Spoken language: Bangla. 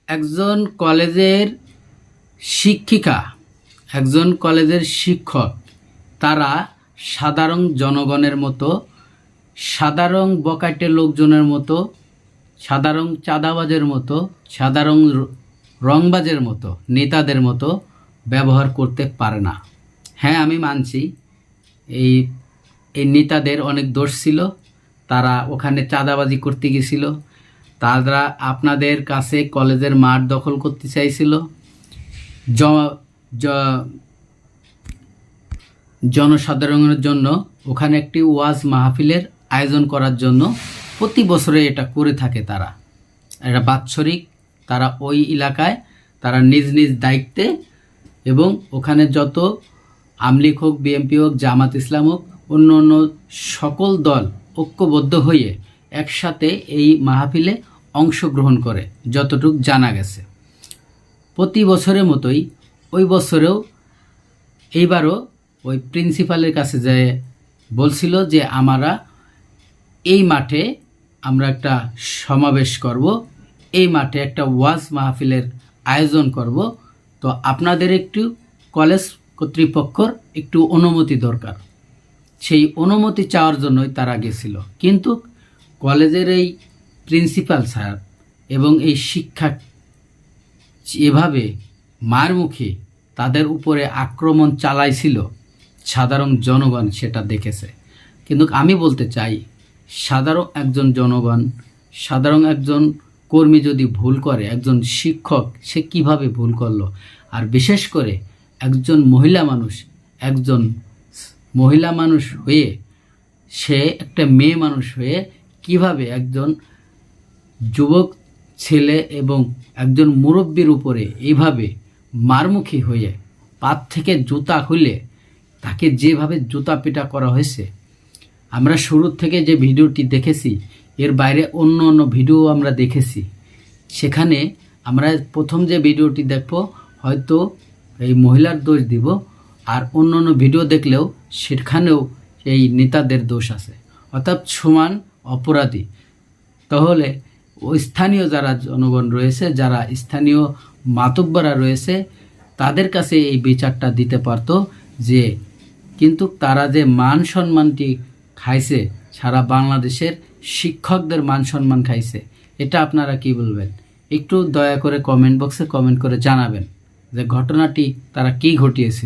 একজন কলেজের শিক্ষিকা, একজন কলেজের শিক্ষক, তারা সাধারণ জনগণের মতো, সাধারণ বকাটে লোকজনের মতো, সাধারণ চাঁদাবাজের মতো, সাধারণ রংবাজের মতো, নেতাদের মতো ব্যবহার করতে পারে না। হ্যাঁ, আমি মানছি এই এই নেতাদের অনেক দোষ ছিল। তারা ওখানে চাঁদাবাজি করতে গেছিল, তারা আপনাদের কাছে কলেজের মাঠ দখল করতে চাইছিল, জনসাধারণের জন্য ওখানে একটি ওয়াজ মাহফিলের আয়োজন করার জন্য প্রতি বছরে এটা করে থাকে। তারা এটা বাৎসরিক, তারা ওই এলাকায় তারা নিজ নিজ দায়িত্বে এবং ওখানে যত আমলিগ হোক, বিএনপি হোক, জামাত ইসলাম হোক, অন্য অন্য সকল দল ঐক্যবদ্ধ হয়ে একসাথে এই মাহফিলে অংশগ্রহণ করে যতটুকু জানা গেছে। প্রতি বছরের মতোই ওই বছরেও এইবারও ওই প্রিন্সিপালের কাছে যেয়ে বলছিল যে আমরা এই মাঠে আমরা একটা সমাবেশ করব, এই মাঠে একটা ওয়াজ মাহফিলের আয়োজন করব, তো আপনাদের একটু কলেজ কর্তৃপক্ষর একটু অনুমতি দরকার। সেই অনুমতি চাওয়ার জন্যই তারা গেছিল। কিন্তু কলেজের এই প্রিন্সিপাল স্যার এবং এই শিক্ষা এভাবে মার মুখে তাদের উপরে আক্রমণ চালাইছিল, সাধারণ জনগণ সেটা দেখেছে। কিন্তু আমি বলতে চাই, সাধারণ একজন জনগণ, সাধারণ একজন কর্মী যদি ভুল করে, একজন শিক্ষক সে কিভাবে ভুল করলো, আর বিশেষ করে একজন মহিলা মানুষ হয়ে, সে একটা মেয়ে মানুষ হয়ে কিভাবে একজন যুবক ছেলে এবং একজন মুরব্বীর উপরে এইভাবে মারমুখী হয়ে পাত থেকে জুতা খুলে তাকে যেভাবে জুতা পিটা করা হয়েছে, আমরা শুরু থেকে যে ভিডিওটি দেখেছি, এর বাইরে অন্য অন্য ভিডিও আমরা দেখেছি। সেখানে আমরা প্রথম যে ভিডিওটি দেখব হয়তো এই মহিলার দোষ দিব, আর অন্য অন্য ভিডিও দেখলেও সেখানেও এই নেতাদের দোষ আছে, অর্থাৎ সমান অপরাধী। তাহলে ওই স্থানীয় যারা জনগণ রয়েছে, যারা স্থানীয় মাতব্বরা রয়েছে, তাদের কাছে এই বিচারটা দিতে পারতো যে, কিন্তু তারা যে মান সম্মানটি খাইছে, সারা বাংলাদেশের শিক্ষকদের মান সম্মান খাইছে, এটা আপনারা কি বলবেন? একটু দয়া করে কমেন্ট বক্সে কমেন্ট করে জানাবেন যে ঘটনাটি তারা কি ঘটিয়েছিল।